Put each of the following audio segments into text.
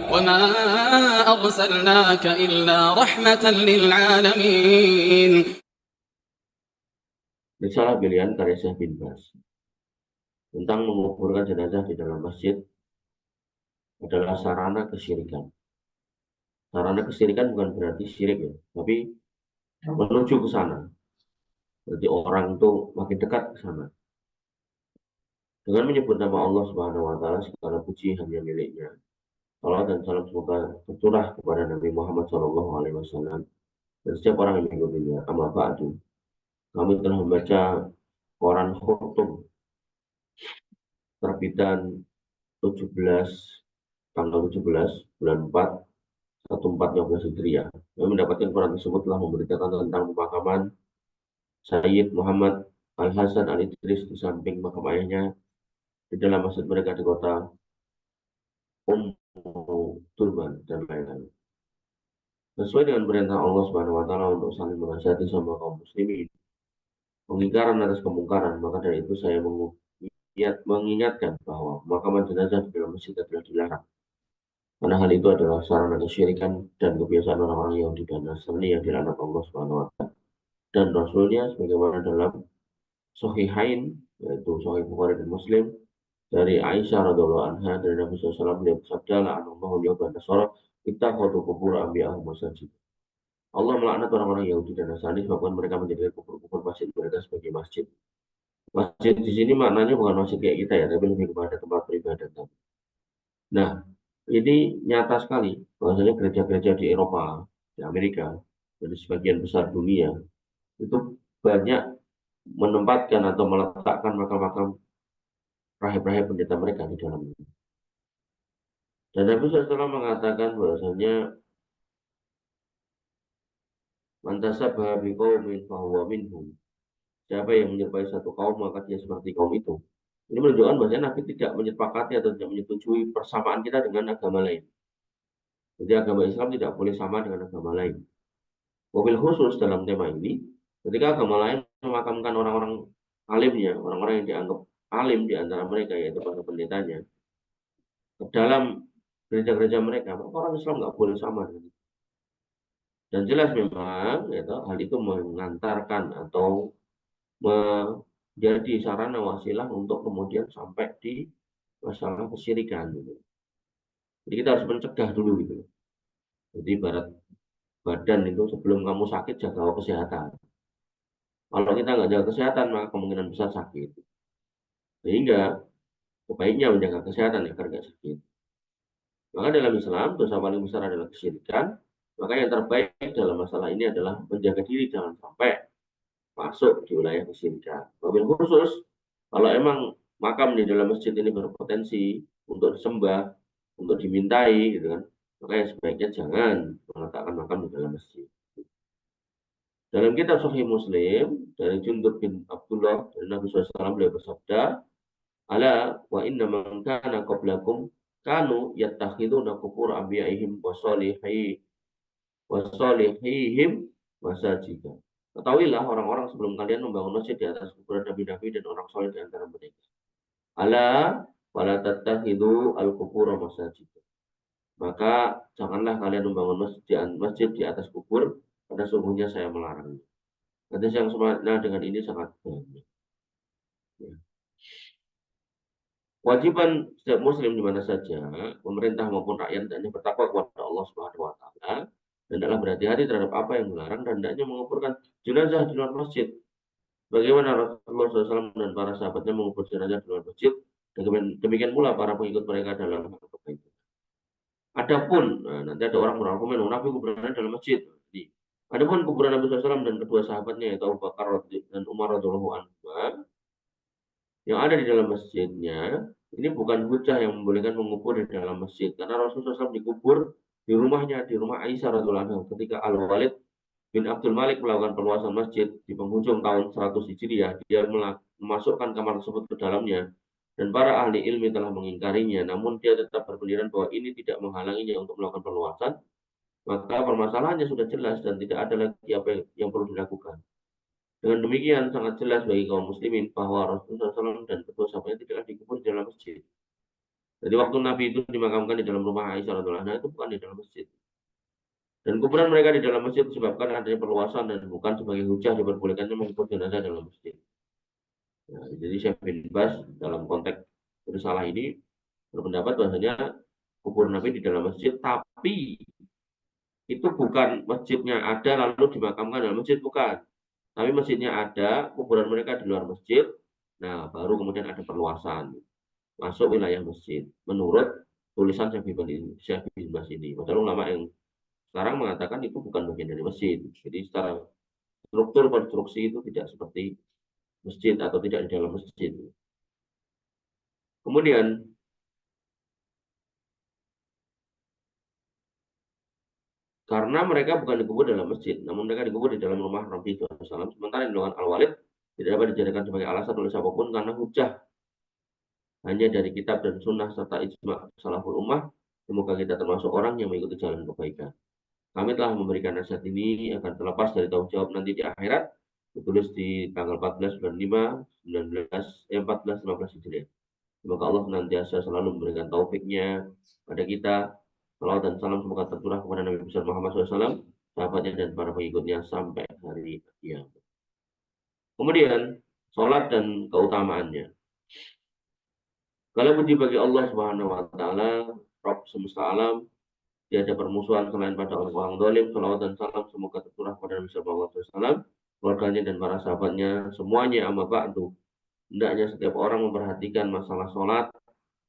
وما أرسلناك إلا رحمة للعالمين. Risalah pilihan karya Syekh bin Baz tentang menguburkan jenazah di dalam masjid adalah sarana kesyirikan. Sarana kesyirikan bukan berarti syirik ya, tapi menuju ke sana. Berarti orang itu makin dekat ke sana. Dengan menyebut nama Allah Subhanahu wa taala, segala puji hanya miliknya. Salam dan salam semoga tercurah kepada Nabi Muhammad SAW dan setiap orang yang mengikutinya. Amma ba'du. Kami telah membaca koran Khurtum terbitan 17 tanggal 17 bulan 4 1415 Hijriah. Kami mendapatkan koran tersebut telah memberitakan tentang pemakaman Sayyid Muhammad Al-Hasan Al-Idris di samping makam ayahnya di dalam masjid mereka di kota Turban dan lain-lain. Sesuai dengan perintah Allah Subhanahu wa taala untuk saling menasihati sama kaum muslimin, pengingkaran atas kemungkaran, maka dari itu saya mengingatkan bahwa pemakaman jenazah di dalam masjid adalah dilarang. Karena hal itu adalah sarana kesyirikan dan kebiasaan orang-orang Yahudi dan Nasrani yang dilaknat Allah Subhanahu wa taala dan Rasulnya sebagaimana dalam Sahihain, yaitu Sahih Bukhari dan Muslim, dari Aisyah radhiallahu anha dari Nabi SAW beliau bersabda, la'anallahu al-yahuda wan nasara ittakhadhu qubur anbiya'ihim masajid. Allah melaknat orang-orang Yahudi dan Nasrani sebabkan mereka menjadikan kubur-kubur masjid mereka sebagai masjid. Masjid di sini maknanya bukan masjid kayak kita ya, tapi lebih kepada tempat peribadatan. Nah, ini nyata sekali bahwasanya gereja-gereja di Eropa, di Amerika, dan di sebagian besar dunia itu banyak menempatkan atau meletakkan makam-makam rahib-rahib pendeta mereka di dalamnya. Dan Nabi SAW mengatakan bahwasanya mantasabah biqaumin fahuwa minhum. Siapa yang menyerupai satu kaum maka dia seperti kaum itu. Ini menunjukkan bahwa Nabi tidak menyepakati atau tidak menyetujui persamaan kita dengan agama lain. Jadi agama Islam tidak boleh sama dengan agama lain. Mobil khusus dalam tema ini, ketika agama lain memakamkan orang-orang alimnya, orang-orang yang dianggap alim di antara mereka, yaitu para pendetanya, ke dalam gereja-gereja mereka, maka orang Islam nggak boleh sama dengan itu. Dan jelas memang, yaitu, hal itu mengantarkan atau menjadi sarana wasilah untuk kemudian sampai di masalah kesyirikan gitu. Jadi kita harus mencegah dulu gitu. Jadi ibarat badan itu sebelum kamu sakit jaga kesehatan. Kalau kita nggak jaga kesehatan maka kemungkinan besar sakit. Sehingga sebaiknya menjaga kesehatan agar nggak sakit. Maka dalam Islam dosa paling besar adalah kesyirikan. Maka yang terbaik dalam masalah ini adalah menjaga diri jangan sampai masuk di wilayah kesyirikan. Mobil khusus kalau emang makam di dalam masjid ini berpotensi untuk disembah, untuk dimintai, gitu kan, maka yang sebaiknya jangan meletakkan makam di dalam masjid. Dalam kitab Sahih Muslim dari Jundub bin Abdullah dari Nabi SAW beliau bersabda, ala wa inna man kana qablakum kanu yattakhiduna qubur anbiya'ihim wa salihihim masajida. Ketahuilah orang-orang sebelum kalian membangun masjid di atas kuburan nabi-nabi dan orang soleh di antara mereka. Ala wala tattakhidu al-qubur masajid. Maka janganlah kalian membangun masjid di atas kubur, pada sungguhnya saya melarangnya. Hadis yang semakna dengan ini sangat banyak. Ya. Kewajiban setiap muslim di mana saja, pemerintah maupun rakyat hendaknya bertakwa kepada Allah Subhanahu wa taala dan adalah berhati-hati terhadap apa yang dilarang dan hendaknya menguburkan jenazah di luar masjid. Bagaimana Rasulullah SAW dan para sahabatnya mengubur jenazah di luar masjid, demikian pula para pengikut mereka dalam hal kebaikan. Adapun nanti ada orang berargumen, Nabi kuburannya dalam masjid. Jadi, adapun kuburan Nabi SAW dan kedua sahabatnya yaitu Abu Bakar dan Umar radhiyallahu anhu yang ada di dalam masjidnya, ini bukan hujah yang membolehkan mengubur di dalam masjid. Karena Rasulullah SAW dikubur di rumahnya, di rumah Aisyah radhiyallahu anha ketika Al-Walid bin Abdul Malik melakukan perluasan masjid di penghujung tahun 100 Hijriah. Dia memasukkan kamar tersebut ke dalamnya dan para ahli ilmi telah mengingkarinya. Namun dia tetap berpendirian bahwa ini tidak menghalanginya untuk melakukan perluasan. Maka permasalahannya sudah jelas dan tidak ada lagi apa yang perlu dilakukan. Dengan demikian sangat jelas bagi kaum muslimin bahwa Rasulullah SAW dan kedua sahabatnya tidaklah dikubur di dalam masjid. Jadi waktu Nabi itu dimakamkan di dalam rumah Aisyah radhiyallahu anha itu bukan di dalam masjid. Dan kuburan mereka di dalam masjid disebabkan adanya perluasan dan bukan sebagai hujah diperbolehkannya mengubur jenazah dalam masjid. Nah, jadi Syekh bin Baz dalam konteks risalah ini berpendapat bahwasanya kubur Nabi di dalam masjid, tapi itu bukan masjidnya ada lalu dimakamkan dalam masjid, bukan. Tapi masjidnya ada, kuburan mereka di luar masjid. Nah, baru kemudian ada perluasan masuk wilayah masjid. Menurut tulisan Syekh bin Baz ini. Padahal ulama yang sekarang mengatakan itu bukan bagian dari masjid. Jadi secara struktur konstruksi itu tidak seperti masjid atau tidak di dalam masjid. Kemudian karena mereka bukan dikubur dalam masjid, namun mereka dikubur di dalam rumah Nabi SAW. Sementara yang dilakukan Al-Walid tidak dapat dijadikan sebagai alasan oleh siapapun karena hujah hanya dari kitab dan sunnah serta ijma salaful ummah. Semoga kita termasuk orang yang mengikuti jalan kebaikan. Kami telah memberikan nasihat ini akan terlepas dari tanggung jawab nanti di akhirat. Ditulis di tanggal 14 bulan 5, 14, 15 Hijriah. Semoga Allah senantiasa selalu memberikan taufiknya pada kita. Salawat dan salam semoga tercurah kepada Nabi besar Muhammad SAW, sahabatnya dan para pengikutnya sampai hari kiamat. Kemudian, sholat dan keutamaannya. Kalau puji bagi Allah Subhanahu wa Ta'ala, Rabb semesta alam, tiada permusuhan selain pada orang-orang dolim. Salawat dan salam semoga tercurah kepada Nabi besar Muhammad SAW, keluarganya dan para sahabatnya, semuanya amma ba'du. Hendaknya setiap orang memperhatikan masalah sholat,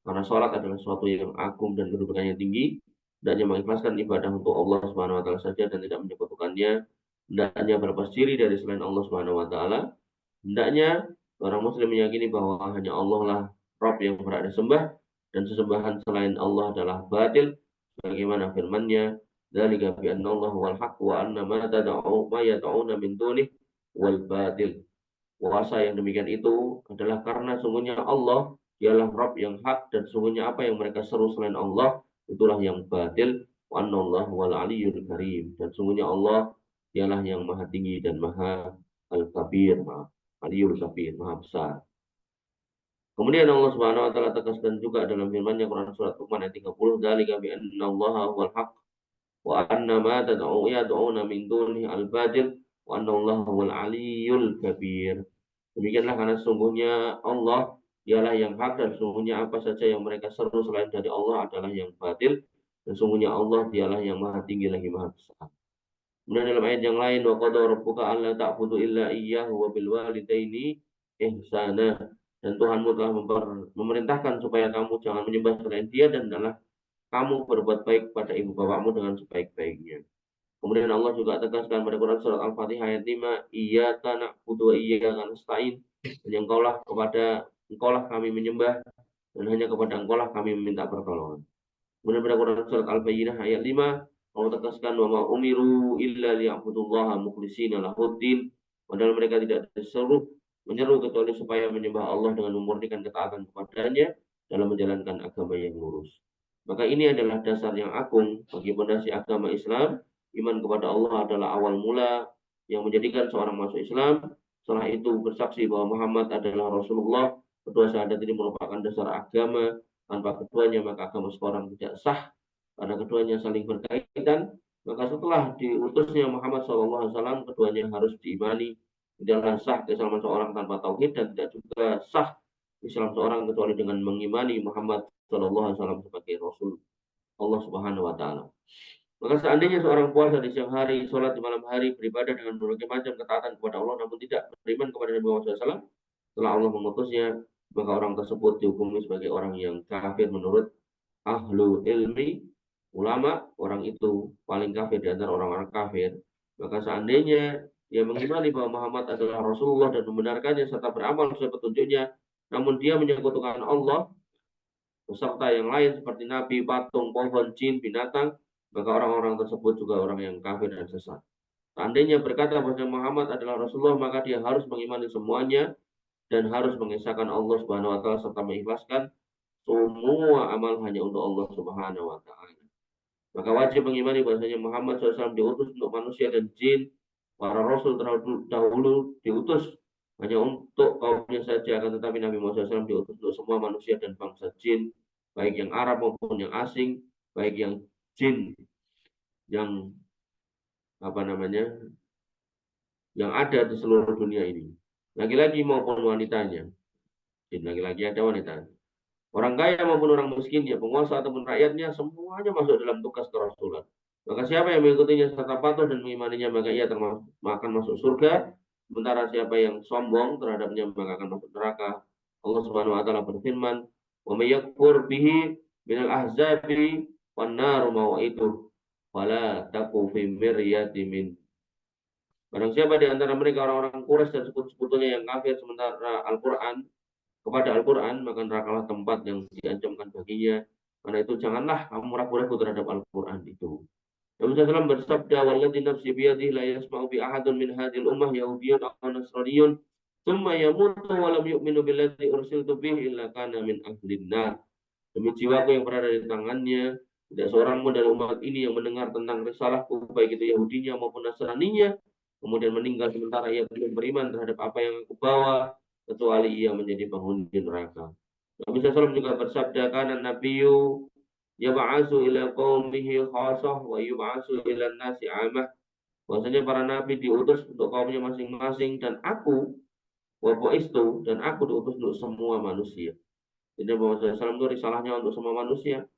karena sholat adalah sesuatu yang agung dan kedudukannya tinggi. Hendaknya mengikhlaskan ibadah untuk Allah Subhanahu wa Ta'ala saja dan tidak menyekutukannya. Hendaknya berlepas diri dari selain Allah Subhanahu wa Ta'ala. Hendaknya orang muslim meyakini bahwa hanya Allah lah Rabb yang berhak disembah dan sesembahan selain Allah adalah batil, sebagaimana firman-Nya, "Dzalika bi anna Allah wal haq wa anna ma yad'una min dunihi wal batil." Kuasa yang demikian itu adalah karena sungguhnya Allah dialah Rabb yang hak dan sungguhnya apa yang mereka seru selain Allah itulah yang batil. Wa annallahu wal aliyyul karim, dan sungguhnya Allah dialah yang maha tinggi dan maha al-kabir, maha aliyul kabir, maha besar. Kemudian Allah Subhanahu wa taala tegaskan juga dalam firman-Nya Quran surat Luqman ayat 30, "Dzalika bi annallaha huwal haq wa anna ma yad'una min dunihi al-batil wa annallaha huwal aliyyul kabir." Demikianlah karena sungguhnya Allah dialah yang hak dan sungguhnya apa saja yang mereka seru selain dari Allah adalah yang batil dan sungguhnya Allah dialah yang maha tinggi lagi maha besar. Kemudian dalam ayat yang lain, wa qad rabbuka alla ta'budu illa iyyahu wa bil walidaini ihsana, dan Tuhanmu telah memerintahkan supaya kamu jangan menyembah selain Dia dan adalah kamu berbuat baik pada ibu bapakmu dengan sebaik-baiknya. Kemudian Allah juga tegaskan pada Quran surat Al-Fatihah ayat 5, iyyaka na'budu wa iyyaka nasta'in, dan engkaulah kami menyembah dan hanya kepada engkaulah kami meminta pertolongan. Kemudian pada Quran surat Al-Bayyinah ayat 5, Allah tegaskan wa ma umiru illa liya'budullaha mukhlishina lahuddin, padahal mereka tidak menyeru kecuali supaya menyembah Allah dengan memurnikan ketaatan kepadanya dalam menjalankan agama yang lurus. Maka ini adalah dasar yang agung bagi pondasi agama Islam. Iman kepada Allah adalah awal mula yang menjadikan seorang masuk Islam. Setelah itu bersaksi bahwa Muhammad adalah Rasulullah. Kedua syahadat ini merupakan dasar agama. Tanpa keduanya maka agama seorang tidak sah karena keduanya saling berkaitan. Maka setelah diutusnya Muhammad SAW, keduanya harus diimani. Tidaklah sah keislaman seorang tanpa tauhid dan tidak juga sah Islam seorang kecuali dengan mengimani Muhammad SAW sebagai Rasul Allah Subhanahu wa Ta'ala. Maka seandainya seorang puasa di siang hari, sholat di malam hari, beribadah dengan berbagai macam ketaatan kepada Allah, namun tidak beriman kepada Nabi Muhammad SAW, setelah Allah mengutusnya, maka orang tersebut dihukumi sebagai orang yang kafir menurut ahlu ilmi, ulama. Orang itu paling kafir di antara orang-orang kafir. Maka seandainya dia mengimani bahwa Muhammad adalah Rasulullah dan membenarkannya serta beramal sesuai petunjuknya, namun dia menyekutukan Allah beserta yang lain seperti nabi, patung, pohon, jin, binatang, maka orang-orang tersebut juga orang yang kafir dan sesat. Seandainya berkata bahwa Muhammad adalah Rasulullah, maka dia harus mengimani semuanya dan harus mengesahkan Allah Subhanahu wa Ta'ala serta mengikhlaskan semua amal hanya untuk Allah Subhanahu wa Ta'ala. Maka wajib mengimani bahwasanya Muhammad SAW diutus untuk manusia dan jin. Para rasul dahulu diutus hanya untuk kaumnya saja, akan tetapi Nabi Muhammad SAW diutus untuk semua manusia dan bangsa jin. baik yang Arab maupun yang asing, baik yang jin, yang yang ada di seluruh dunia ini, laki-laki maupun wanitanya. Jin laki-laki ada, wanita. Orang kaya maupun orang miskin, ya penguasa ataupun rakyatnya, semuanya masuk dalam tugas kerasulan. Maka siapa yang mengikutinya serta patuh dan mengimaninya, maka ia akan masuk surga. Sementara siapa yang sombong terhadapnya, maka akan masuk neraka. Allah Subhanahu wa taala berfirman, "Wa may yakfur bihi minal ahzabi wan naru maw'iduh wala taku fi miryatin min." Barang siapa di antara mereka orang-orang Quraisy dan sekutu-sekutunya yang kafir sementara Al-Quran, maka nerakalah tempat yang diancamkan baginya. Karena itu janganlah kamu ragu-ragu terhadap Al-Quran itu. Nabi SAW bersabda, "Walladzi nafsi biyadihi la yasma'u bi ahadun min hadhil ummah yahudiyyun aw nasraniyyun, tsumma yamutu wa lam yu'minu billadzi ursiltu bihi illa kana min ahlin nar." Demi jiwaku yang berada di tangannya, tidak seorang pun dari umat ini yang mendengar tentang risalahku, baik itu Yahudinya maupun Nasraninya, kemudian meninggal sementara ia belum beriman terhadap apa yang aku bawa, kecuali ia menjadi penghuni neraka. Nabi SAW juga bersabda, "Kana nabiyyu yab'atsu ila qaumihi khassah wa yub'atsu ila nasi 'amah." Bahwasanya para nabi diutus untuk kaumnya masing-masing, dan aku dan aku diutus untuk semua manusia. Jadi Muhammad SAW itu risalahnya untuk semua manusia.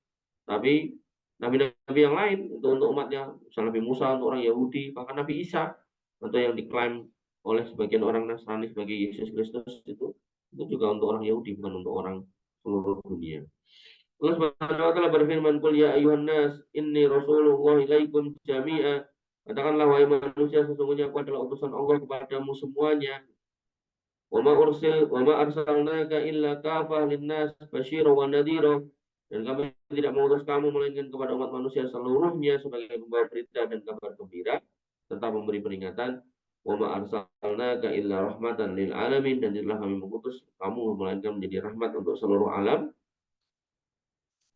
Tapi nabi-nabi yang lain itu untuk umatnya, misalnya Nabi Musa untuk orang Yahudi, bahkan Nabi Isa atau yang diklaim oleh sebagian orang Nasrani sebagai Yesus Kristus itu juga untuk orang Yahudi, bukan untuk orang seluruh dunia. Allah Subhanahu wa taala berfirman, "Qul ya ayuhan nas, inni rasulullah ilaikum jami'a." Katakanlah wahai manusia, sesungguhnya aku adalah utusan Allah kepadamu semuanya. Wa ma arsalnaka illa kafah linnas basyiran wa nadhira. Dan kami tidak mengutus kamu melainkan kepada umat manusia seluruhnya sebagai pembawa berita dan kabar gembira serta memberi peringatan. Wa ma arsalnaka illa rahmatan lil alamin, dan tidaklah kami mengutus kamu melainkan menjadi rahmat untuk seluruh alam.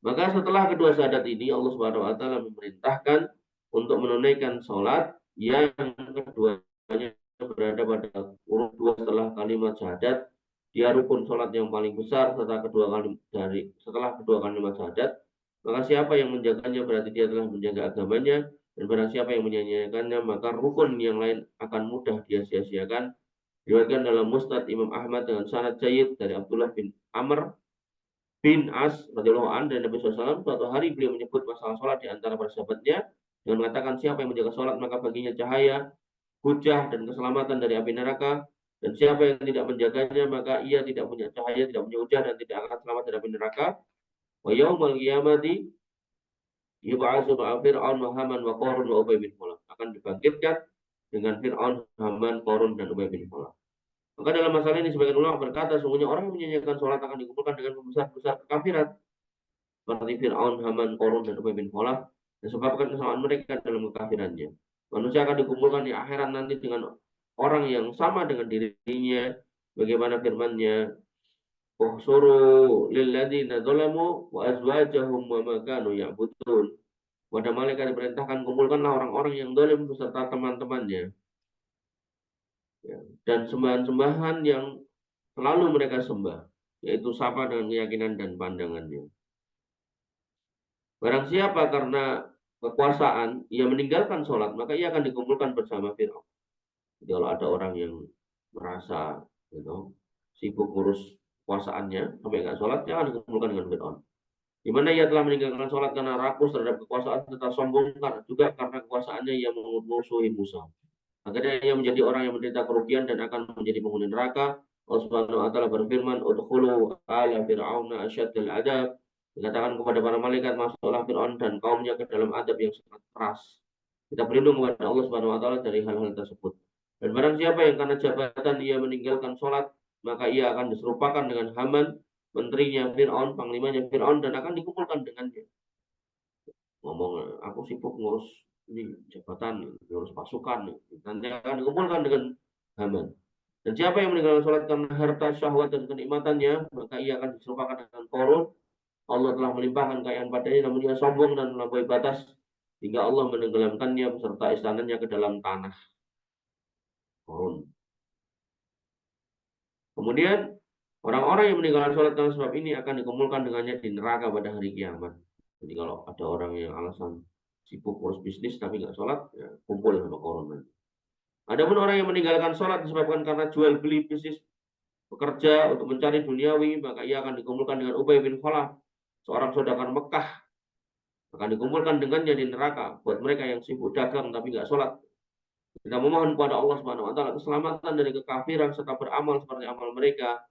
Maka setelah kedua syahadat ini, Allah Subhanahu wa taala memerintahkan untuk menunaikan sholat yang keduanya berada pada urut dua setelah kalimat syahadat. Dia rukun sholat yang paling besar setelah kedua kalimat syahadat. Maka siapa yang menjaganya berarti dia telah menjaga agamanya, dan barang siapa yang menyanyiakannya maka rukun yang lain akan mudah dia sia-siakan. Diriwayatkan dalam Musnad Imam Ahmad dengan sanad jayyid dari Abdullah bin Amr bin As radhiyallahu anhu, dan Nabi SAW suatu hari beliau menyebut masalah sholat di antara para sahabatnya dengan mengatakan, siapa yang menjaga sholat maka baginya cahaya, hujah dan keselamatan dari api neraka, dan siapa yang tidak menjaganya maka ia tidak punya cahaya, tidak punya hujah, dan tidak akan selamat dari api neraka. Wa yaumul qiyamati yub'atsu ma'a Fir'aun wa Haman wa Qarun wa Ubay bin Khalaf, akan dibangkitkan dengan Fir'aun, Haman, Qarun dan Ubay bin Khalaf. Maka dalam masalah ini sebagian ulama berkata, sungguhnya orang yang menyanyiakan sholat akan dikumpulkan dengan pembesar-besar kekafiran seperti Fir'aun, Haman, Qarun dan Ubay bin Khalaf, disebabkan kesalahan mereka dalam kekafirannya. Manusia akan dikumpulkan di akhirat nanti dengan orang yang sama dengan dirinya, bagaimana firman-Nya, "Uhsuru lilladzina zalamu wa azwajahum wa ma kanu ya'budun." Pada malaikat diperintahkan, kumpulkanlah orang-orang yang zalim beserta teman-temannya, ya, dan sembahan-sembahan yang selalu mereka sembah, yaitu sama dengan keyakinan dan pandangannya. Barang siapa karena kekuasaan ia meninggalkan sholat, maka ia akan dikumpulkan bersama Fir'aun. Jadi kalau ada orang yang merasa sibuk ngurus kekuasaannya sampai nggak sholat, dia akan dikumpulkan dengan Fir'aun. Di mana ia telah meninggalkan sholat karena rakus terhadap kekuasaan, serta sombong juga karena kekuasaannya yang memusuhi Musa. Akhirnya ia menjadi orang yang menderita kerugian dan akan menjadi penghuni neraka. Allah Subhanahu wa taala berfirman, "Udkhulu ala fir'auna asyaddal adab." Dikatakan kepada para malaikat, masuklah Fir'aun dan kaumnya ke dalam adab yang sangat keras. Kita berlindung kepada Allah Subhanahu wa taala dari hal-hal tersebut. Dan barang siapa yang karena jabatan ia meninggalkan sholat, maka ia akan diserupakan dengan Haman, menterinya Fir'aun, panglimanya Fir'aun, dan akan dikumpulkan dengannya. Ngomong, aku sibuk ngurus ini jabatan, ngurus pasukan, nanti akan dikumpulkan dengan Haman. Dan siapa yang meninggalkan sholat karena harta, syahwat, dan kenikmatannya, maka ia akan diserupakan dengan Qarun. Allah telah melimpahkan kekayaan padanya, namun ia sombong dan melampaui batas, hingga Allah menenggelamkannya beserta istananya ke dalam tanah. Qarun. Kemudian Orang-orang yang meninggalkan sholat karena sebab ini akan dikumpulkan dengannya di neraka pada hari kiamat. Jadi kalau ada orang yang alasan sibuk urus bisnis tapi nggak sholat, ya kumpul sama corona. Adapun orang yang meninggalkan sholat disebabkan karena jual beli bisnis, bekerja untuk mencari duniawi, maka ia akan dikumpulkan dengan Ubay bin Khalaf, seorang saudagar Mekah, akan dikumpulkan dengannya di neraka. Buat mereka yang sibuk dagang tapi nggak sholat, kita memohon kepada Allah Subhanahu Wa Taala keselamatan dari kekafiran serta beramal seperti amal mereka.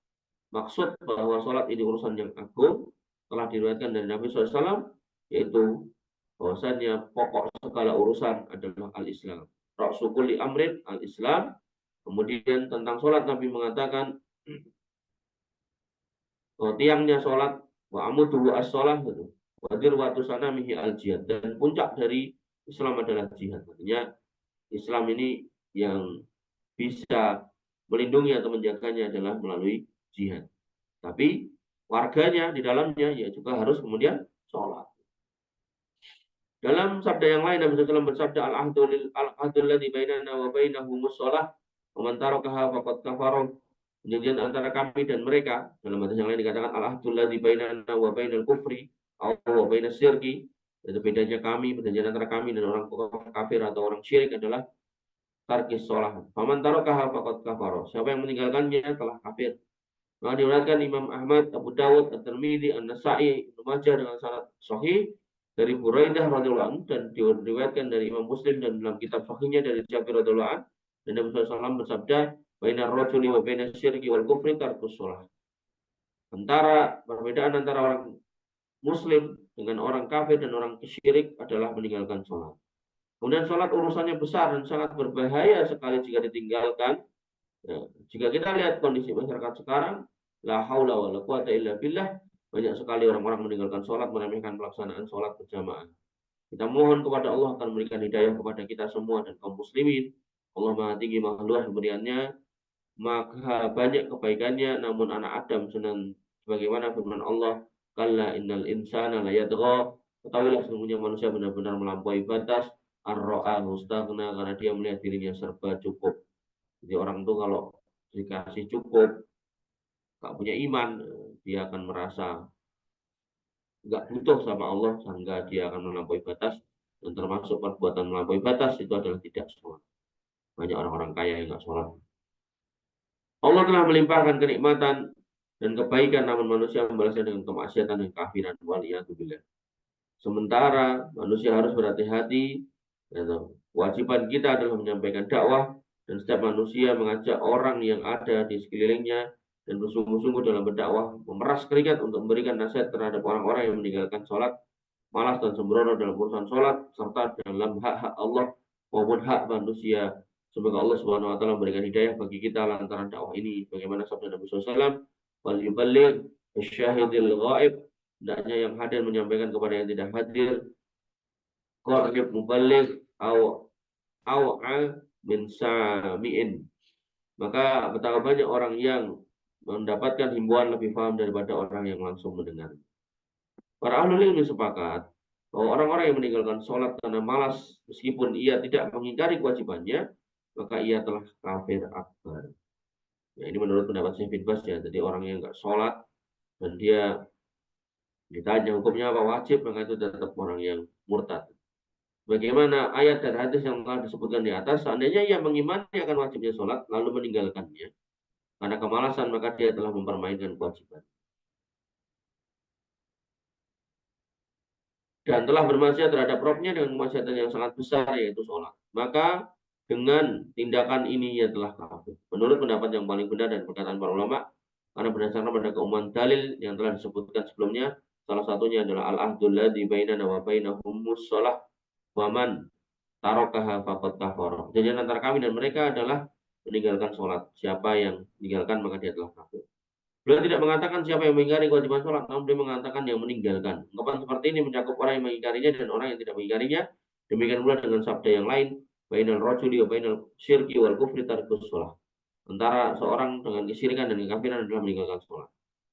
Maksud bahwa sholat ini urusan yang agung telah diriwayatkan dari Nabi SAW, yaitu bahwasanya pokok segala urusan adalah al-Islam. Rasulullah amrin al-Islam. Kemudian tentang sholat Nabi mengatakan tiangnya sholat wa amudu as-sholah wadir watu sanamihi al-jihad, dan puncak dari Islam adalah jihad. Artinya Islam ini yang bisa melindungi atau menjaganya adalah melalui jihad. Tapi warganya di dalamnya ya juga harus kemudian sholat. Dalam sabda yang lain Nabi SAW bersabda al-ahdul ladzi bainana wa bainahumus shalah wa man tarakaha faqad kafara. Perjanjian antara kami dan mereka, dalam hadis yang lain dikatakan al-ahdul ladzi bainana wa bainal kufri atau wa bainas syirki. Itu bedanya kami, perjanjian antara kami dan orang kafir atau orang syirik adalah tarkis shalah. Faman tarakaha faqad kafara. Siapa yang meninggalkannya telah kafir. Maka diriwayatkan Imam Ahmad, Abu Dawud, At-Tirmidzi, An-Nasai, Ibnu Majah dengan sanad sahih dari Buraidah radhiyallahu anhu, dan diriwayatkan dari Imam Muslim dan dalam kitab sahihnya dari Jabir radhiyallahu anhu, dan Nabi SAW bersabda, "Bainar rajuli wa bainas syirki wal kufri tarkus shalah." Perbedaan antara orang muslim dengan orang kafir dan orang syirik adalah meninggalkan sholat. Kemudian sholat urusannya besar dan sangat berbahaya sekali jika ditinggalkan. Ya, jika kita lihat kondisi masyarakat sekarang, la haula wala quwata illa billah, banyak sekali orang-orang meninggalkan sholat, meremehkan pelaksanaan sholat berjamaah. Kita mohon kepada Allah akan memberikan hidayah kepada kita semua dan kaum muslimin. Allah Maha Tinggi Maha Luas pemberiannya, maka banyak kebaikannya, namun anak Adam senang, sebagaimana firman Allah, kalla innal insana la yadgha, ketahuilah sesungguhnya manusia benar-benar melampaui batas, ar-ra'ahu istaghna, karena dia melihat dirinya serba cukup. Jadi orang itu kalau dikasih cukup, gak punya iman, dia akan merasa gak butuh sama Allah, sehingga dia akan melampaui batas, dan termasuk perbuatan melampaui batas itu adalah tidak sholat. Banyak orang-orang kaya yang gak sholat. Allah telah melimpahkan kenikmatan dan kebaikan, namun manusia membalasnya dengan kemaksiatan dan kafiran. Waliyatubillah. Sementara manusia harus berhati-hati, kewajiban kita adalah menyampaikan dakwah, dan setiap manusia mengajak orang yang ada di sekelilingnya dan bersungguh-sungguh dalam berdakwah, memeras keringat untuk memberikan nasihat terhadap orang-orang yang meninggalkan sholat, malas dan sembrono dalam urusan sholat, serta dalam hak-hak Allah maupun hak manusia. Semoga Allah Subhanahu Wa Taala memberikan hidayah bagi kita lantaran dakwah ini. Bagaimana sabda Nabi SAW, wal yuballigh asyahidil ghaib, hendaknya yang hadir menyampaikan kepada yang tidak hadir, qarib muballigh au min sami'in. Maka betapa banyak orang yang mendapatkan himbauan lebih paham daripada orang yang langsung mendengar. Para ahli ilmu sepakat bahwa orang-orang yang meninggalkan sholat karena malas, meskipun ia tidak mengingkari kewajibannya, maka ia telah kafir akbar. Ya, ini menurut pendapat Syekh bin Baz ya. Jadi orang yang nggak sholat dan dia ditanya hukumnya apa wajib, maka itu tetap orang yang murtad. Bagaimana ayat dan hadis yang telah disebutkan di atas, seandainya ia mengimani akan wajibnya sholat lalu meninggalkannya karena kemalasan, maka dia telah mempermainkan kewajiban dan telah bermaksiat terhadap Rabbnya dengan kemaksiatan yang sangat besar, yaitu sholat. Maka dengan tindakan ini ia telah kafir. Menurut pendapat yang paling benar dan perkataan para ulama, karena berdasarkan pada keumuman dalil yang telah disebutkan sebelumnya, salah satunya adalah al-ahdul ladzi bainana wa bainahumus shalah wa man tarakaha faqad kafara. Jadi antara kami dan mereka adalah meninggalkan sholat. Siapa yang meninggalkan maka dia telah kafir. Beliau tidak mengatakan siapa yang mengingkari kewajiban sholat, namun beliau mengatakan yang meninggalkan. Ungkapan seperti ini mencakup orang yang mengingkarinya dan orang yang tidak mengingkarinya. Demikian pula dengan sabda yang lain, bainal rajuli wa bainal syirki wal kufri tarkus shalah. Antara seorang dengan kesyirikan dan kekafiran adalah meninggalkan sholat.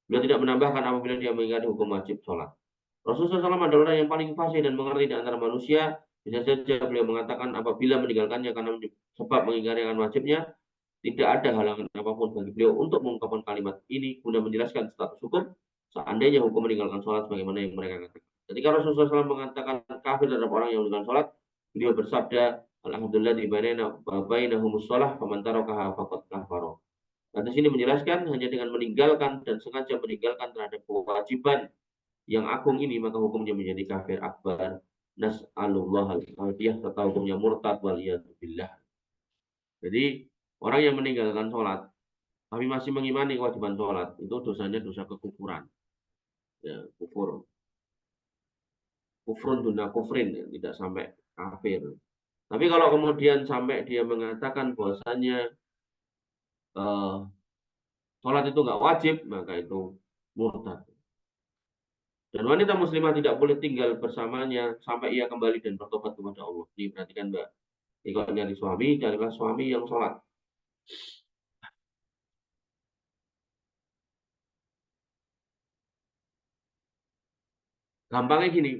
Beliau tidak menambahkan apabila dia mengingkari hukum wajib sholat. Rasulullah SAW adalah orang yang paling fasih dan mengerti di antara manusia. Bisa saja beliau mengatakan apabila meninggalkannya karena sebab mengingkari akan wajibnya, tidak ada halangan apapun bagi beliau untuk mengungkapkan kalimat ini guna menjelaskan status hukum seandainya hukum meninggalkan sholat sebagaimana yang mereka katakan. Ketika Rasulullah SAW mengatakan kafir terhadap orang yang meninggalkan sholat, beliau bersabda, Alhamdulillah di bainahumus sholah faman tarakaha faqad kafara. Nah, di sini menjelaskan hanya dengan meninggalkan dan sengaja meninggalkan terhadap kewajiban yang agung ini maka hukumnya menjadi kafir akbar. Nas'alullah al-afiyah serta hukumnya murtad waliyadzubillah. Jadi orang yang meninggalkan sholat tapi masih mengimani kewajiban sholat itu dosanya dosa kekufuran. Ya, kufrun duna kufrin, ya, tidak sampai kafir. Tapi kalau kemudian sampai dia mengatakan bahwasanya sholat itu nggak wajib, maka itu murtad. Dan wanita muslimah tidak boleh tinggal bersamanya sampai ia kembali dan bertobat kepada Allah. Jadi perhatikan Mbak, kalau nyari suami, carilah suami yang sholat. Gampangnya gini,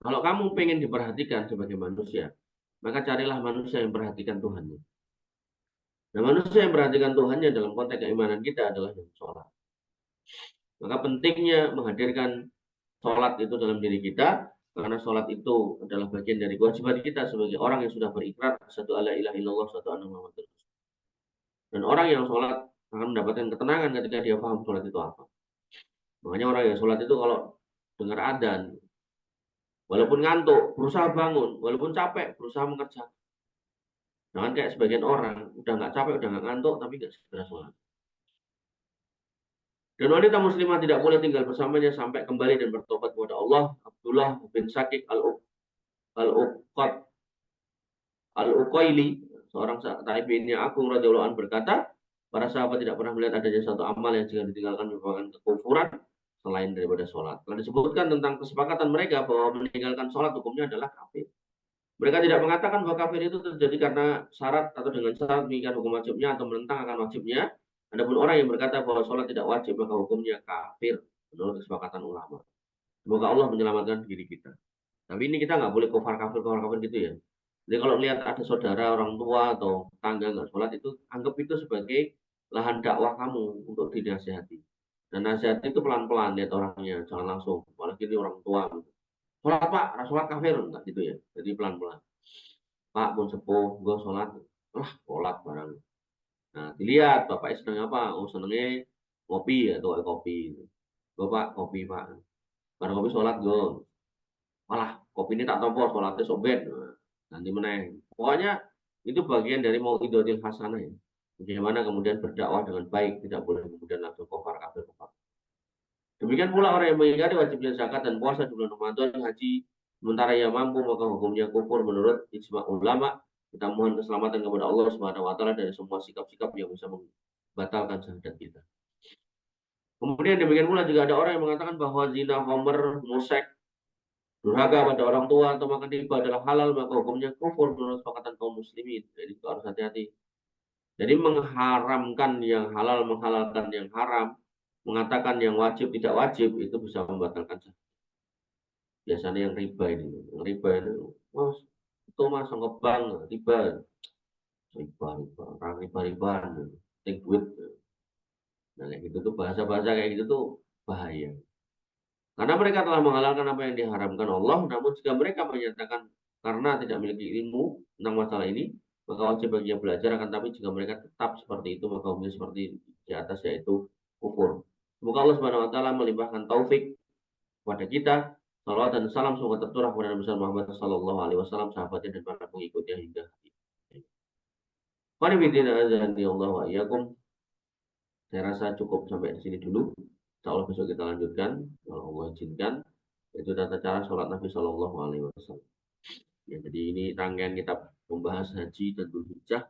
kalau kamu pengen diperhatikan sebagai manusia, maka carilah manusia yang perhatikan Tuhannya. Nah, manusia yang perhatikan Tuhannya dalam konteks keimanan kita adalah yang sholat. Maka pentingnya menghadirkan sholat itu dalam diri kita, karena sholat itu adalah bagian dari kewajiban kita sebagai orang yang sudah berikrar satu alla ilaha illallah satu anna muhammadar rasul. Dan orang yang sholat akan mendapatkan ketenangan ketika dia paham sholat itu apa. Makanya orang yang sholat itu kalau dengar adzan, walaupun ngantuk, berusaha bangun, walaupun capek, berusaha mengerjakan. Jangan kayak sebagian orang, udah nggak capek, udah nggak ngantuk, tapi nggak segera sholat. Dan wanita muslimah tidak boleh tinggal bersamanya sampai kembali dan bertobat kepada Allah. Abdullah bin Sakik al-Uqad al-Uqaili, seorang tabi'in yang agung radhiyallahu anhu berkata, para sahabat tidak pernah melihat adanya satu amal yang jika ditinggalkan merupakan kekufuran selain daripada sholat. Telah disebutkan tentang kesepakatan mereka bahwa meninggalkan sholat hukumnya adalah kafir. Mereka tidak mengatakan bahwa kafir itu terjadi karena syarat atau dengan syarat mengingat hukum wajibnya atau menentang akan wajibnya. Adapun orang yang berkata bahwa sholat tidak wajib maka hukumnya kafir menurut kesepakatan ulama. Semoga Allah menyelamatkan diri kita. Tapi ini kita nggak boleh kafir gitu ya. Jadi kalau lihat ada saudara, orang tua atau tangga nggak sholat itu anggap itu sebagai lahan dakwah kamu untuk dinasihati. Dan nasihat itu pelan-pelan lihat orangnya, jangan langsung. Apalagi ini orang tua. Sholat Pak, sholat kafir enggak gitu ya. Jadi pelan-pelan. Pak pun sepuh, gue sholat. Lah, sholat barang. Nah, dilihat bapaknya seneng apa? Oh, senengnya kopi atau kopi. Gue Pak, kopi Pak. Barang kopi sholat gue. Malah kopi ini tak tompol, sholatnya sobet. Nah, nanti meneng. Pokoknya itu bagian dari mau idodil hasanah ya. Bagaimana kemudian berdakwah dengan baik, tidak boleh kemudian langsung kafir kafir. Demikian pula orang yang mengingkari wajibnya zakat dan puasa di bulan Ramadan, haji, sementara ia mampu maka hukumnya kufur menurut ijma ulama. Kita mohon keselamatan kepada Allah Subhanahu wa taala dari semua sikap-sikap yang bisa membatalkan syahadat kita. Kemudian demikian pula juga ada orang yang mengatakan bahwa zina, homer, musik, durhaka pada orang tua atau makan riba adalah halal maka hukumnya kufur menurut sepakatan kaum muslimin. Jadi itu harus hati-hati. Jadi mengharamkan yang halal, menghalalkan yang haram, mengatakan yang wajib tidak wajib itu bisa membatalkan syahadat. Biasanya yang riba ini, yang riba itu, mas itu mas ngebang riba, orang riba, take duit. Nah kayak gitu tuh bahasa-bahasa kayak gitu tuh bahaya. Karena mereka telah menghalalkan apa yang diharamkan Allah, namun jika mereka menyatakan karena tidak memiliki ilmu tentang masalah ini, maka wajib baginya belajar. Akan tapi jika mereka tetap seperti itu, maka hukumnya seperti di atas yaitu kufur. Semoga Allah Subhanahu Wa Taala melimpahkan taufik kepada kita. Salawat dan salam semoga tercurah kepada Nabi Muhammad Sallallahu Alaihi Wasallam, sahabatnya dan para pengikutnya hingga Allah wa iyyakum. Saya rasa cukup sampai di sini dulu. Insya Allah besok kita lanjutkan kalau Allah izinkan. Itu tata cara sholat Nabi Sallallahu Alaihi Wasallam. Ya, jadi ini rangkaian kita membahas haji dan dzulhijjah,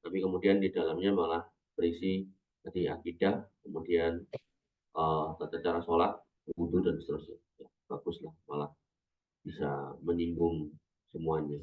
tapi kemudian di dalamnya malah berisi tadi akidah, kemudian tata cara sholat, wudhu dan seterusnya. Ya, baguslah malah bisa menyinggung semuanya.